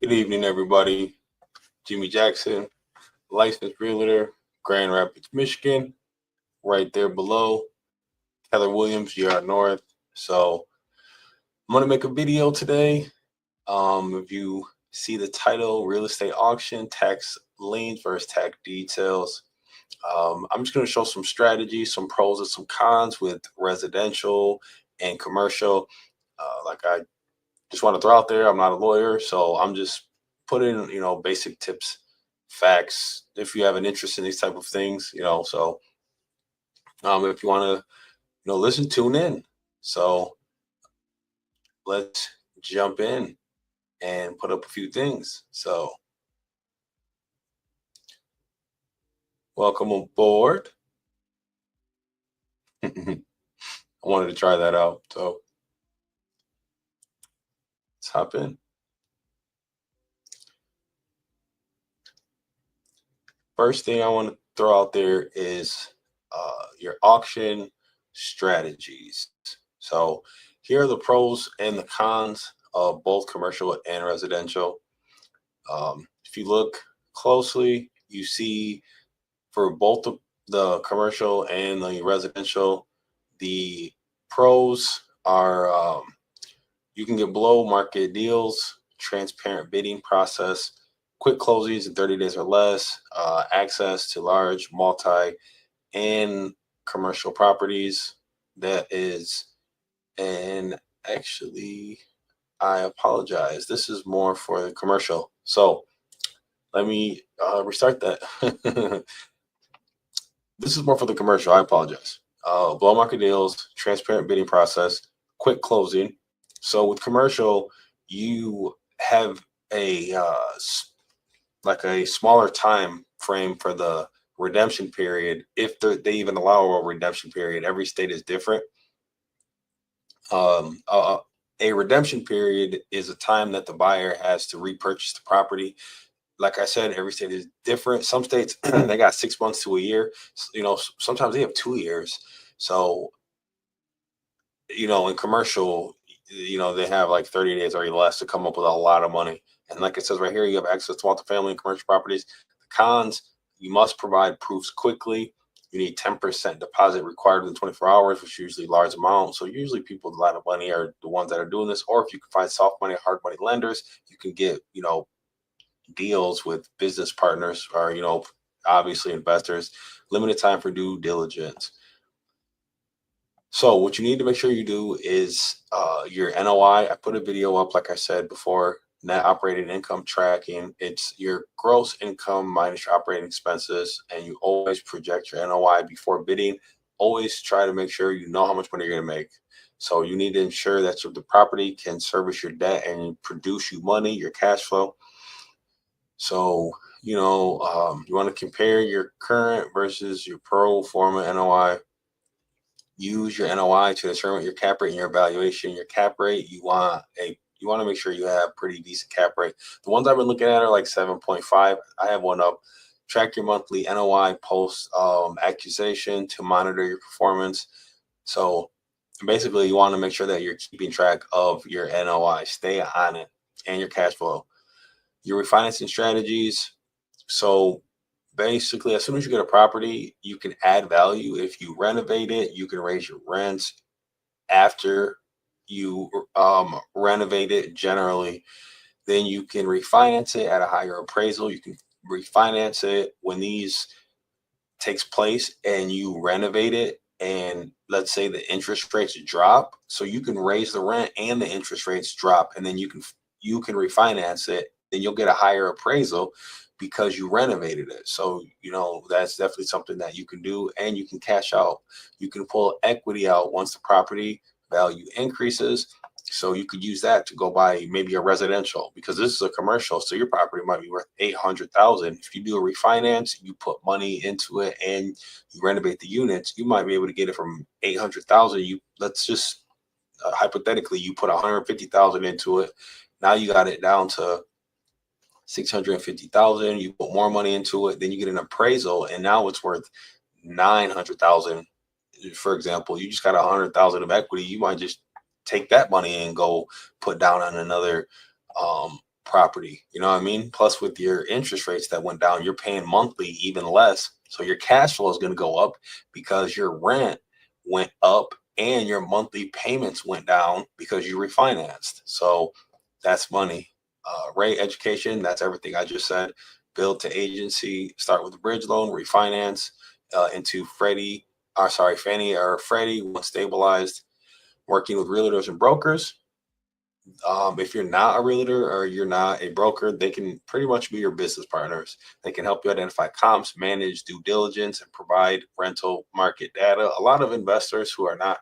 Good evening, everybody. Jimmy Jackson, licensed realtor, Grand Rapids, Michigan. Right there below, Keller Williams, you're north. So I'm gonna make a video today. If you see the title, real estate auction, tax liens versus tax details. I'm just gonna show some strategies, some pros and some cons with residential and commercial. Like I just want to throw out there, I'm not a lawyer, so I'm just putting, basic tips, facts. If you have an interest in these type of things, so if you want to, listen, tune in. So let's jump in and put up a few things. So welcome aboard. I wanted to try that out, so let's hop in. First thing I want to throw out there is your auction strategies. So here are the pros and the cons of both commercial and residential. If you look closely, you see for both the commercial and the residential, the pros are you can get below market deals, transparent bidding process, quick closings in 30 days or less, access to large multi and commercial properties. That is, and actually, I apologize. This is more for the commercial. So let me restart that. This is more for the commercial. I apologize. Below market deals, transparent bidding process, quick closing. So with commercial, you have a like a smaller time frame for the redemption period, if they even allow a redemption period. Every state is different. Um, uh, a redemption period is a time that the buyer has to repurchase the property. Like I said, every state is different. Some states they got 6 months to a year. Sometimes they have 2 years. So in commercial, they have like 30 days or less to come up with a lot of money. And like it says right here, you have access to multifamily and commercial properties. The cons, you must provide proofs quickly. You need 10% deposit required within 24 hours, which is usually a large amount. So usually people with a lot of money are the ones that are doing this. Or if you can find soft money, hard money lenders, you can get, deals with business partners or, obviously investors. Limited time for due diligence. So what you need to make sure you do is your NOI. I put a video up, like I said before, net operating income tracking. It's your gross income minus your operating expenses, and you always project your NOI before bidding. Always try to make sure you know how much money you're going to make. So you need to ensure that the property can service your debt and produce you money, your cash flow. So, you want to compare your current versus your pro forma NOI. Use your NOI to determine your cap rate and your valuation. Your cap rate, you want to make sure you have pretty decent cap rate. The ones I've been looking at are like 7.5. I have one up. Track your monthly NOI post accusation to monitor your performance. So basically, you want to make sure that you're keeping track of your NOI. Stay on it, and your cash flow. Your refinancing strategies. So basically, as soon as you get a property, you can add value. If you renovate it, you can raise your rents. After you renovate it, generally, then you can refinance it at a higher appraisal. You can refinance it when these takes place and you renovate it, and let's say the interest rates drop, so you can raise the rent and the interest rates drop, and then you can refinance it, then you'll get a higher appraisal because you renovated it. So that's definitely something that you can do, and you can cash out. You can pull equity out once the property value increases. So you could use that to go buy maybe a residential, because this is a commercial. So your property might be worth 800,000. If you do a refinance, you put money into it and you renovate the units, you might be able to get it from 800,000. Let's just hypothetically, you put 150,000 into it. Now you got it down to 650,000. You put more money into it, then you get an appraisal, and now it's worth 900,000. For example, you just got 100,000 of equity. You might just take that money and go put down on another property. You know what I mean? Plus, with your interest rates that went down, you're paying monthly even less. So your cash flow is going to go up because your rent went up and your monthly payments went down because you refinanced. So that's money. Rate education, that's everything I just said. Build to agency, start with a bridge loan, refinance into Fannie or Freddie once stabilized. Working with realtors and brokers, if you're not a realtor or you're not a broker, they can pretty much be your business partners. They can help you identify comps, manage due diligence, and provide rental market data. A lot of investors who are not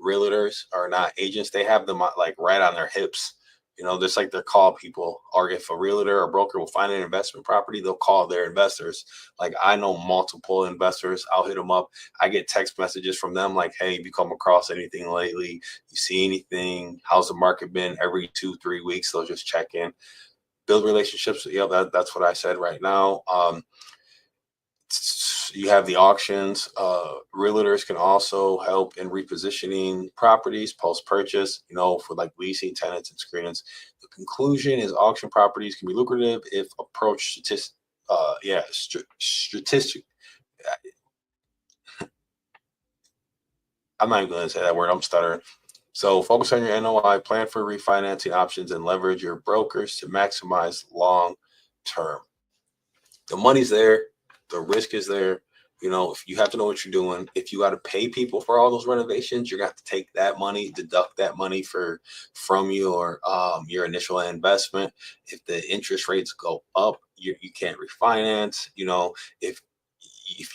realtors or not agents, they have them like right on their hips. You know, just like they're call people, or if a realtor or broker will find an investment property, they'll call their investors. Like I know multiple investors, I'll hit them up. I get text messages from them like, hey, have you come across anything lately? You see anything? How's the market been? Every 2-3 weeks, they'll just check in, build relationships. Yeah, that's what I said right now. You have the auctions. Realtors can also help in repositioning properties post purchase, you know, for like leasing, tenants, and screenings. The conclusion is auction properties can be lucrative if approached statistic. I'm not even going to say that word. I'm stuttering. So focus on your NOI, plan for refinancing options, and leverage your brokers to maximize long term. The money's there, the risk is there. You know, if you have to know what you're doing, if you got to pay people for all those renovations, you're going to have to take that money, deduct that money from your initial investment. If the interest rates go up, you can't refinance. You know, if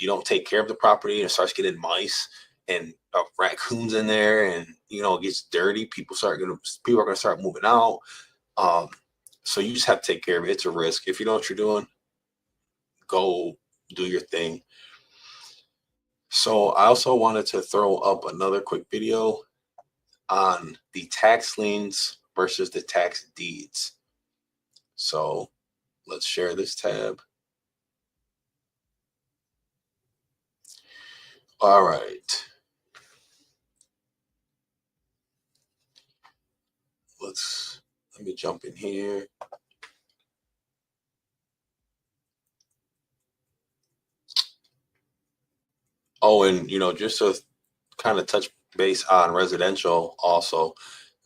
you don't take care of the property and it starts getting mice and raccoons in there, and you know it gets dirty, people are going to start moving out. Um, so you just have to take care of it. It's a risk. If you know what you're doing, go do your thing. So I also wanted to throw up another quick video on the tax liens versus the tax deeds. So let's share this tab. All right. Let me jump in here. Oh, and you know, just to kind of touch base on residential also,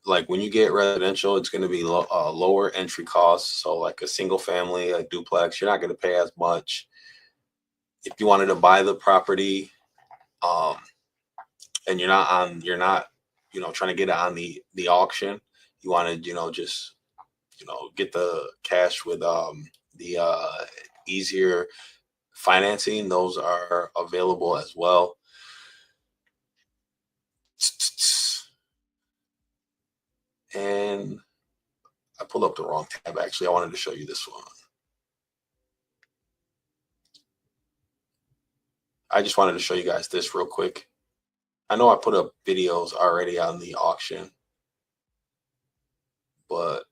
like when you get residential, it's going to be lower entry costs. So like a single family, a duplex, you're not going to pay as much. If you wanted to buy the property, um, and you're not, you know, trying to get it on the auction, you wanted, you know, just, you know, get the cash with the easier financing, those are available as well. And I pulled up the wrong tab. Actually, I wanted to show you this one. I just wanted to show you guys this real quick. I know I put up videos already on the auction, but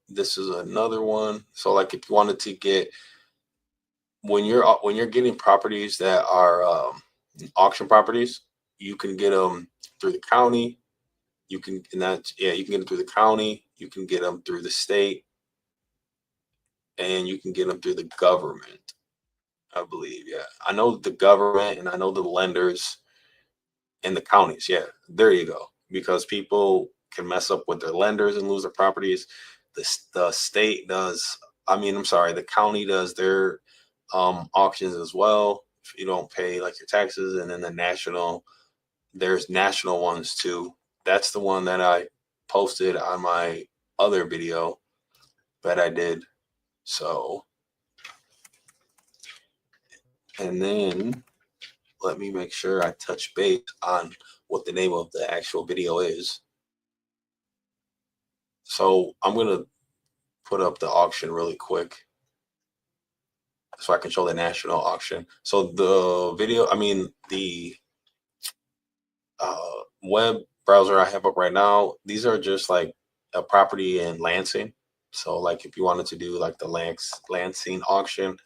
this is another one. So like if you wanted to get, when you're getting properties that are auction properties, you can get them through the county. You can, and that, yeah, you can get them through the county. You can get them through the state, and you can get them through the government, I believe. Yeah, I know the government, and I know the lenders and the counties. Yeah, there you go. Because people can mess up with their lenders and lose their properties. The state does. I mean, I'm sorry, the county does their auctions as well. If you don't pay like your taxes, and then there's national ones too. That's the one that I posted on my other video that I did. So, and then let me make sure I touch base on what the name of the actual video is. So I'm gonna put up the auction really quick so I can show the national auction. So the video, I mean the web browser I have up right now, these are just like a property in Lansing. So like if you wanted to do like the Lansing auction,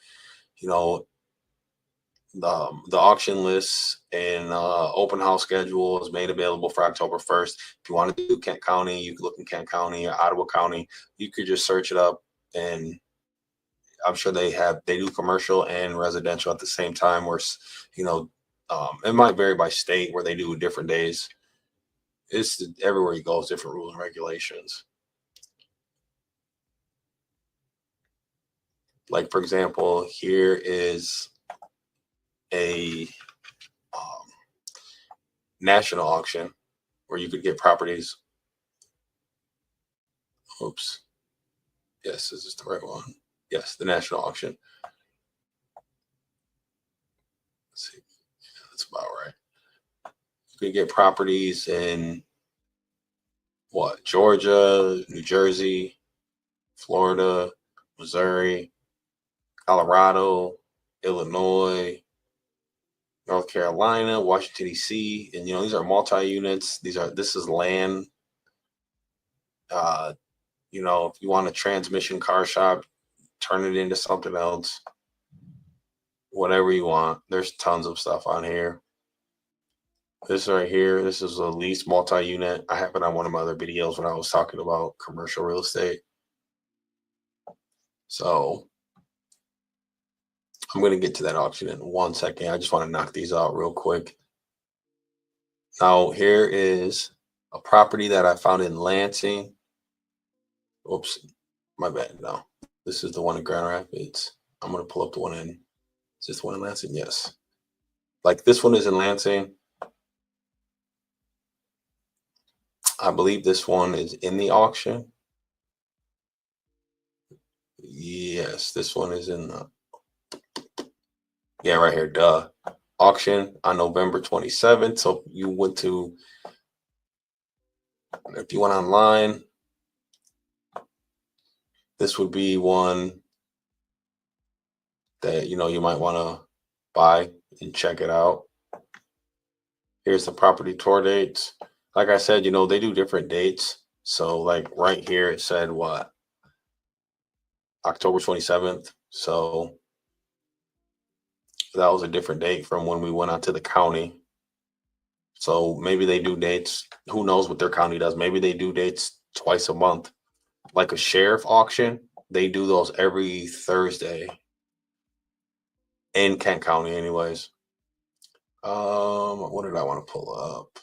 you know, the auction lists and open house schedule is made available for October 1st. If you want to do Kent County, you can look in Kent County or Ottawa County. You could just search it up. and I'm sure they do commercial and residential at the same time. Where you know, it might vary by state where they do different days. It's everywhere you go, it's different rules and regulations. Like for example, here is a um, national auction where you could get properties. Oops. Yes, this is the right one. Yes, the national auction. Let's see. Yeah, that's about right. You could get properties in what? Georgia, New Jersey, Florida, Missouri, Colorado, Illinois, North Carolina, Washington D.C., and these are multi-units. This is land. Uh, if you want a transmission car shop, turn it into something else. Whatever you want. There's tons of stuff on here. This right here, this is a lease multi-unit. I have it on one of my other videos when I was talking about commercial real estate. So I'm going to get to that auction in 1 second. I just want to knock these out real quick. Now, here is a property that I found in Lansing. Oops, my bad. No, this is the one in Grand Rapids. I'm going to pull up the one in. Is this the one in Lansing? Yes. Like this one is in Lansing. I believe this one is in the auction. Yes, this one is in the, yeah, right here, duh. Auction on November 27th. So if you went online, this would be one that, you might want to buy and check it out. Here's the property tour dates. Like I said, they do different dates. So like right here, it said what? October 27th. So that was a different date from when we went out to the county. So maybe they do dates. Who knows what their county does? Maybe they do dates twice a month. Like a sheriff auction, they do those every Thursday in Kent County anyways. What did I want to pull up?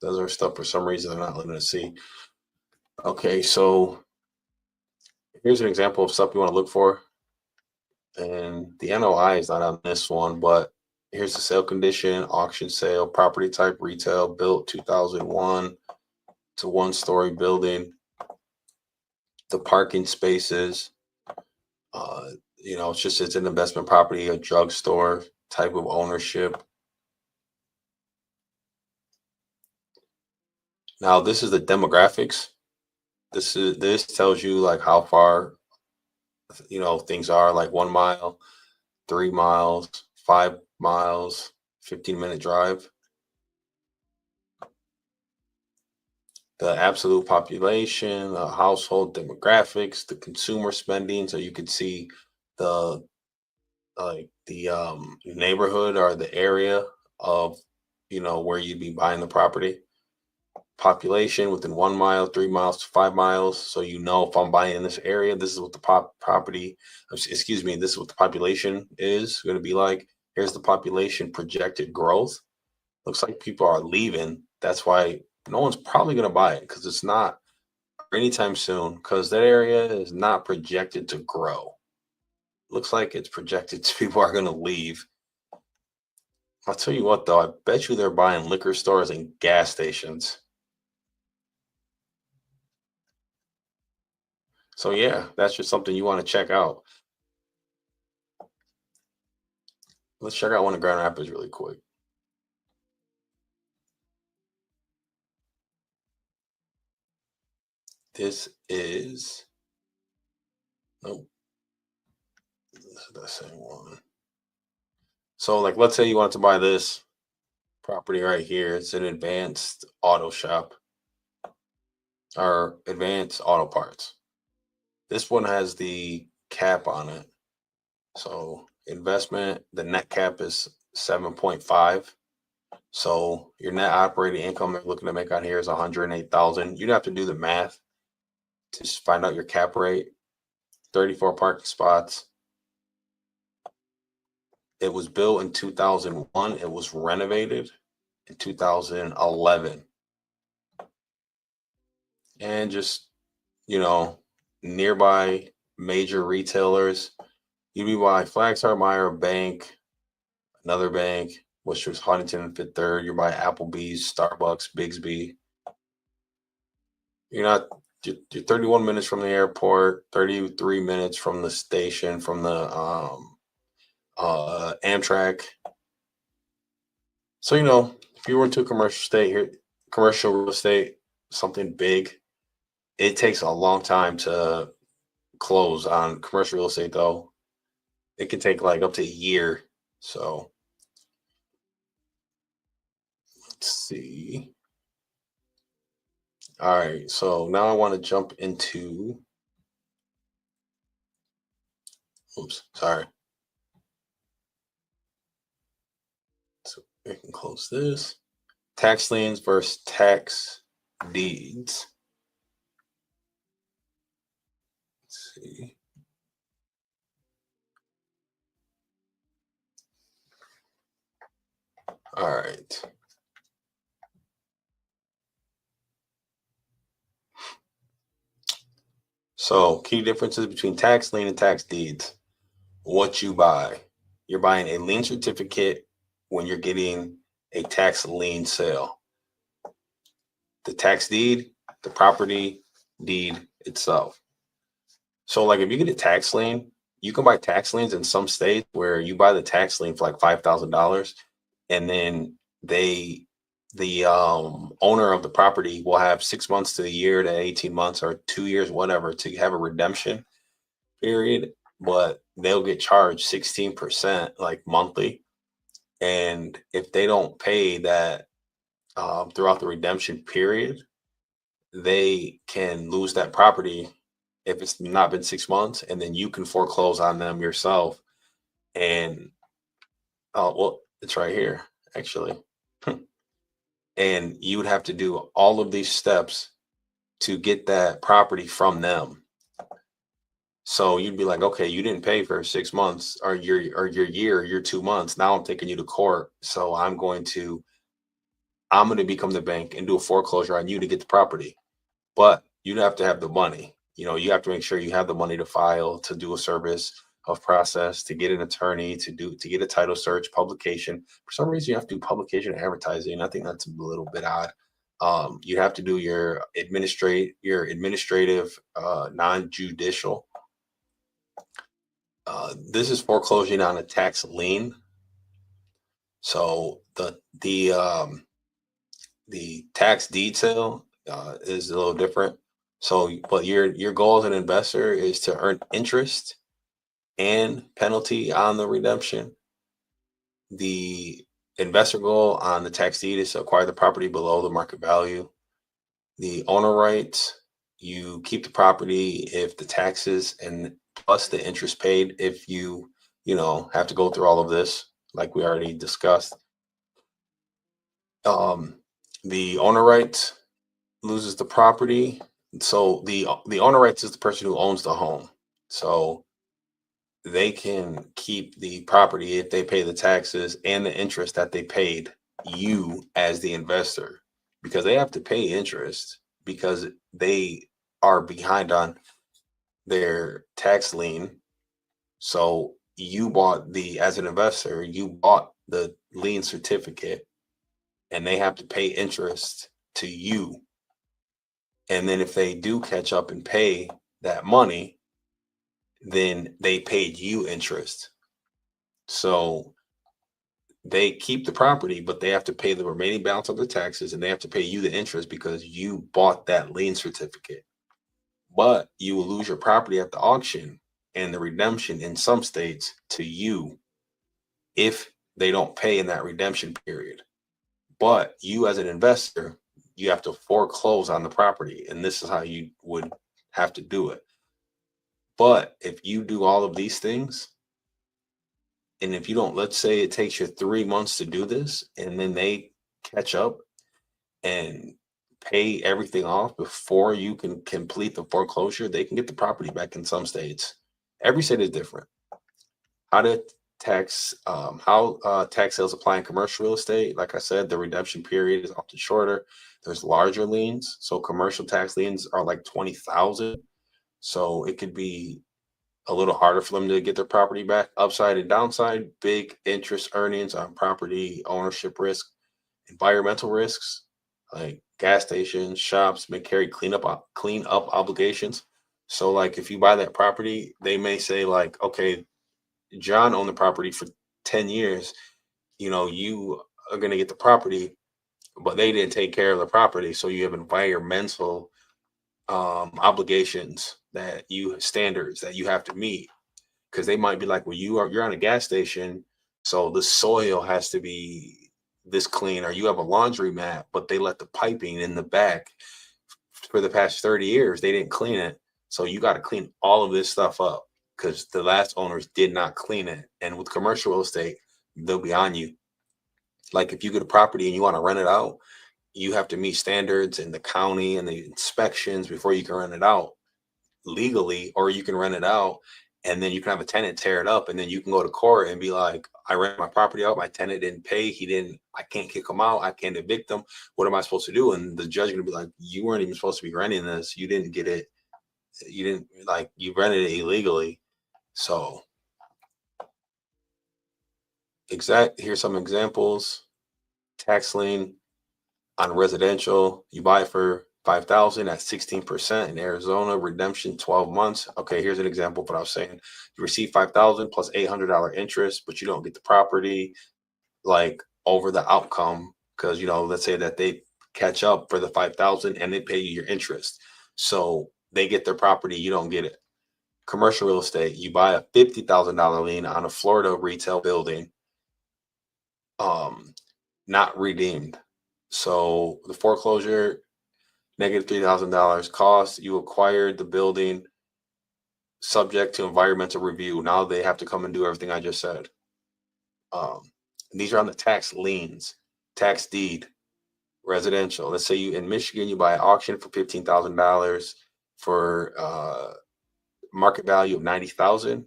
Those are stuff for some reason they're not letting us see. Okay, so here's an example of stuff you want to look for. And the NOI is not on this one, but here's the sale condition, auction sale, property type, retail, built 2001. It's a 1-story building. The parking spaces, it's an investment property, a drugstore, type of ownership. Now this is the demographics. This tells you like how far things are, like 1 mile, 3 miles, 5 miles, 15-minute drive. The absolute population, the household demographics, the consumer spending, so you can see the neighborhood or the area of where you'd be buying the property. Population within 1 mile, 3 miles to 5 miles. So if I'm buying in this area, this is what the this is what the population is going to be like. Here's the population projected growth. Looks like people are leaving. That's why no one's probably going to buy it, because it's not anytime soon, because that area is not projected to grow. Looks like it's projected people are going to leave. I'll tell you what, though, I bet you they're buying liquor stores and gas stations. So yeah, that's just something you want to check out. Let's check out one of Grand Rapids really quick. This is, nope, this is the same one. So like, let's say you want to buy this property right here. It's an advanced auto shop or advanced auto parts. This one has the cap on it. So investment, the net cap is 7.5. So your net operating income they're looking to make on here is 108,000. You'd have to do the math to find out your cap rate. 34 parking spots. It was built in 2001. It was renovated in 2011. And just, you know, nearby major retailers. You'd be by Flagstar Meyer Bank, another bank, which was Huntington and Fifth Third. You're by Applebee's, Starbucks, Bigsby. You're not, you're 31 minutes from the airport, 33 minutes from the station, from the Amtrak. So, if you went to a commercial state here, commercial real estate, something big, it takes a long time to close on commercial real estate, though. It can take like up to a year. So let's see. All right. So now I want to jump into, oops, sorry. So we can close this. Tax liens versus tax deeds. Let's see. All right. So key differences between tax lien and tax deeds. What you buy. You're buying a lien certificate when you're getting a tax lien sale. The tax deed, the property deed itself. So like if you get a tax lien, you can buy tax liens in some states where you buy the tax lien for like $5,000, and then the owner of the property will have 6 months to a year to 18 months or 2 years, whatever, to have a redemption period, but they'll get charged 16% like monthly. And if they don't pay that throughout the redemption period, they can lose that property if it's not been 6 months, and then you can foreclose on them yourself. And well, it's right here, actually. And you would have to do all of these steps to get that property from them. So you'd be like, okay, you didn't pay for 6 months or your year, your 2 months. Now I'm taking you to court. So I'm going to become the bank and do a foreclosure on you to get the property. But you'd have to have the money. You have to make sure you have the money to file, to do a service of process, to get an attorney, to get a title search, publication. For some reason, you have to do publication and advertising. I think that's a little bit odd. You have to do your administrative, non-judicial. This is foreclosing on a tax lien. So the tax deed sale is a little different. So, but your goal as an investor is to earn interest and penalty on the redemption. The investor goal on the tax deed is to acquire the property below the market value. The owner rights, you keep the property if the taxes and plus the interest paid, if you have to go through all of this, like we already discussed. The owner rights loses the property. So the owner rights is the person who owns the home. So they can keep the property if they pay the taxes and the interest that they paid you as the investor, because they have to pay interest because they are behind on their tax lien. So as an investor, you bought the lien certificate, and they have to pay interest to you. And then if they do catch up and pay that money, then they paid you interest. So they keep the property, but they have to pay the remaining balance of the taxes, and they have to pay you the interest because you bought that lien certificate. But you will lose your property at the auction and the redemption in some states to you if they don't pay in that redemption period. But you as an investor, you have to foreclose on the property, and this is how you would have to do it. But if you do all of these things, and if you don't, let's say it takes you 3 months to do this, and then they catch up and pay everything off before you can complete the foreclosure, they can get the property back in some states. Every state is different. How to tax sales apply in commercial real estate. Like I said, the redemption period is often shorter. There's larger liens. So commercial tax liens are like 20,000. So it could be a little harder for them to get their property back. Upside and downside, big interest earnings on property ownership risk, environmental risks, like gas stations, shops may carry clean up obligations. So like if you buy that property, they may say like, okay, John owned the property for 10 years. You are going to get the property, but they didn't take care of the property. So you have environmental obligations standards that you have to meet, because they might be like, well, you're on a gas station, so the soil has to be this clean, or you have a laundry mat, but they let the piping in the back for the past 30 years, they didn't clean it. So you got to clean all of this stuff up because the last owners did not clean it. And with commercial real estate, they'll be on you. Like if you get a property and you want to rent it out, you have to meet standards in the county and the inspections before you can rent it out legally, or you can rent it out and then you can have a tenant tear it up, and then you can go to court and be like, I rent my property out, my tenant didn't pay, I can't kick him out, I can't evict him, what am I supposed to do? And the judge is gonna be like, you weren't even supposed to be renting this, you didn't get it, you rented it illegally. So here's some examples. Tax lien on residential, you buy it for 5,000 at 16% in Arizona, redemption 12 months. Okay, here's an example of what I was saying. You receive 5,000 plus $800 interest, but you don't get the property like over the outcome, because let's say that they catch up for the 5,000 and they pay you your interest. So they get their property, you don't get it. Commercial real estate, you buy a $50,000 lien on a Florida retail building, not redeemed. So the foreclosure, negative $3,000 cost. You acquired the building subject to environmental review. Now they have to come and do everything I just said. These are on the tax liens, tax deed, residential. Let's say you in Michigan, you buy an auction for $15,000 for market value of $90,000.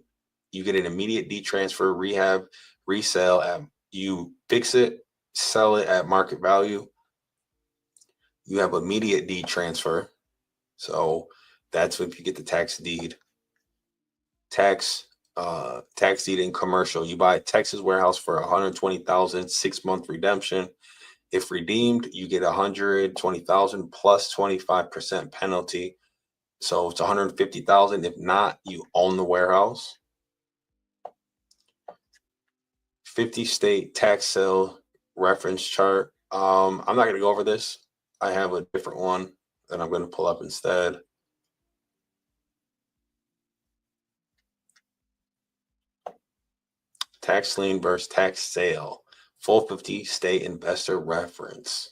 You get an immediate deed transfer, rehab, resale. You fix it, sell it at market value. You have immediate deed transfer. So that's if you get the tax deed. Tax deed in commercial. You buy a Texas warehouse for $120,000, 6-month redemption. If redeemed, you get $120,000 plus 25% penalty. So it's $150,000. If not, you own the warehouse. 50 state tax sale reference chart. I'm not going to go over this. I have a different one that I'm going to pull up instead. Tax lien versus tax sale. Full 50 state investor reference.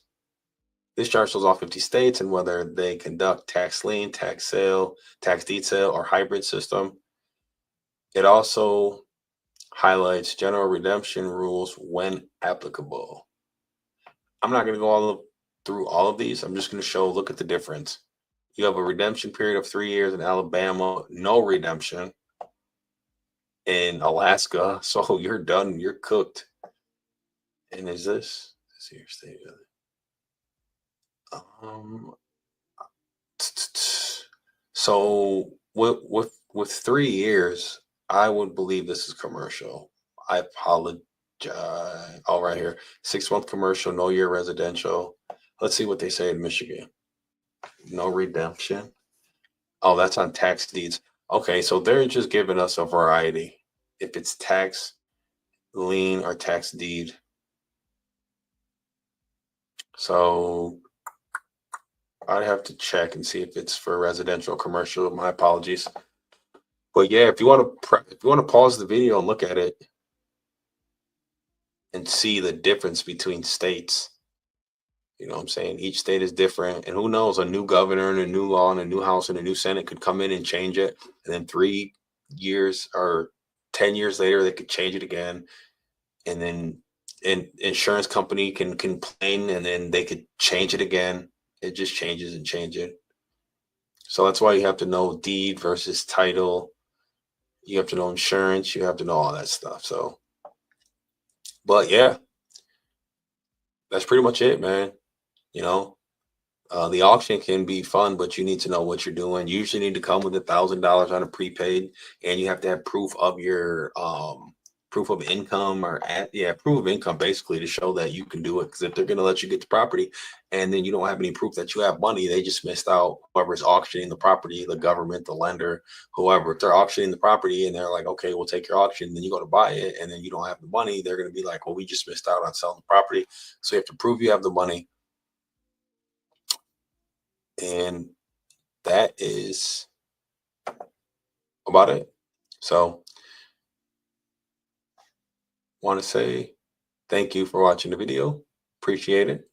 This chart shows all 50 states and whether they conduct tax lien, tax sale, tax deed sale, or hybrid system. It also highlights general redemption rules when applicable. I'm not going to go through all of these. I'm just going to look at the difference. You have a redemption period of 3 years in Alabama, no redemption in Alaska. So you're done, you're cooked. And is this your state? So with 3 years, I would believe this is commercial. I apologize. All right, here, 6-month commercial, no year residential. Let's see what they say in Michigan. No redemption. Oh, that's on tax deeds. Okay, so they're just giving us a variety. If it's tax lien or tax deed. So I'd have to check and see if it's for residential or commercial. My apologies. But yeah, if you want to pause the video and look at it and see the difference between states. You know what I'm saying? Each state is different. And who knows, a new governor and a new law and a new House and a new Senate could come in and change it. And then 3 years or 10 years later, they could change it again. And then an insurance company can complain and then they could change it again. It just changes and changes. So that's why you have to know deed versus title. You have to know insurance. You have to know all that stuff. So, but yeah, that's pretty much it, man. You know, the auction can be fun, but you need to know what you're doing. You usually need to come with $1,000 on a prepaid, and you have to have proof of your proof of income proof of income basically to show that you can do it. Because if they're going to let you get the property, and then you don't have any proof that you have money, they just missed out. Whoever's auctioning the property, the government, the lender, whoever, if they're auctioning the property and they're like, okay, we'll take your auction, then you go to buy it, and then you don't have the money, they're going to be like, well, we just missed out on selling the property. So you have to prove you have the money. And that is about it. So, want to say thank you for watching the video. Appreciate it.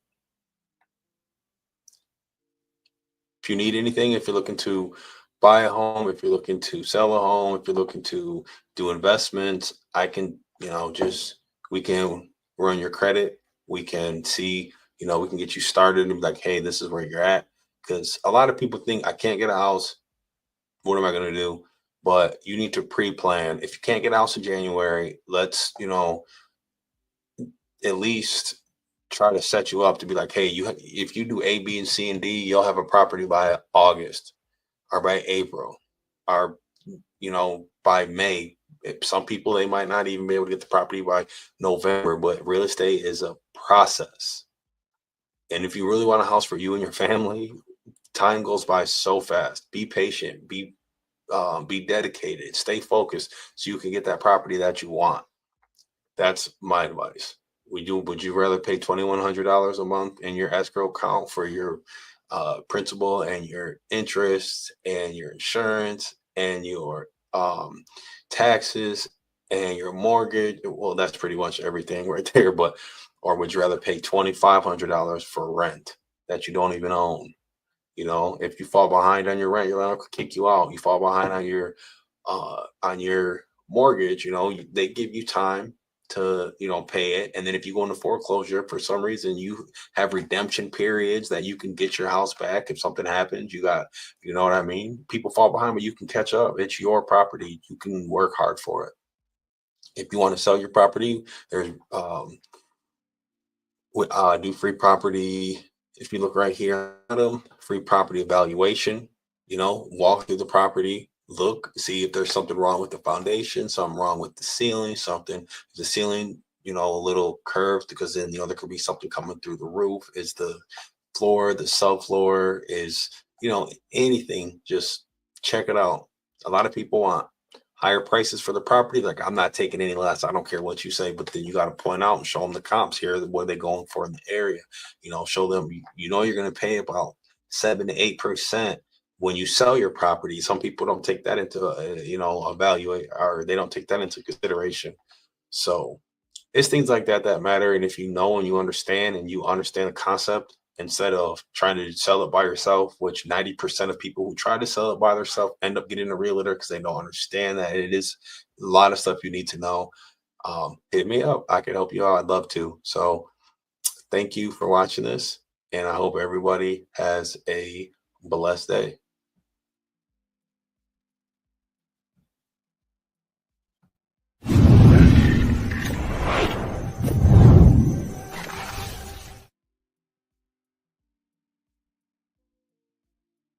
If you need anything, if you're looking to buy a home, if you're looking to sell a home, if you're looking to do investments, I can, just we can run your credit. We can see, we can get you started and be like, hey, this is where you're at. Because a lot of people think I can't get a house. What am I going to do? But you need to pre-plan. If you can't get a house in January, let's, at least try to set you up to be like, hey, if you do A, B, and C and D, you'll have a property by August or by April or by May. Some people, they might not even be able to get the property by November, but real estate is a process. And if you really want a house for you and your family, time goes by so fast. Be patient, be dedicated, stay focused so you can get that property that you want. That's my advice. Would you rather pay $2,100 a month in your escrow account for your principal and your interest and your insurance and your taxes and your mortgage? Well, that's pretty much everything right there. But or would you rather pay $2,500 for rent that you don't even own? If you fall behind on your rent, your landlord could kick you out. You fall behind on your mortgage, they give you time to pay it. And then if you go into foreclosure for some reason, you have redemption periods that you can get your house back. If something happens, you know what I mean? People fall behind, but you can catch up. It's your property. You can work hard for it. If you want to sell your property, there's do free property. If you look right here, free property evaluation, walk through the property, look, see if there's something wrong with the foundation, something wrong with the ceiling, the ceiling, a little curved, because then, there could be something coming through the roof. Is the floor, the subfloor, is, anything, just check it out. A lot of people want higher prices for the property. Like, I'm not taking any less. I don't care what you say, but then you got to point out and show them the comps here, what they're going for in the area. Show them, you're going to pay about 7 to 8% when you sell your property. Some people don't take that into, evaluate, or they don't take that into consideration. So it's things like that that matter. And if you know and you understand the concept, instead of trying to sell it by yourself, which 90% of people who try to sell it by themselves end up getting a realtor because they don't understand that it is a lot of stuff you need to know. Hit me up. I can help you out. I'd love to. So thank you for watching this. And I hope everybody has a blessed day.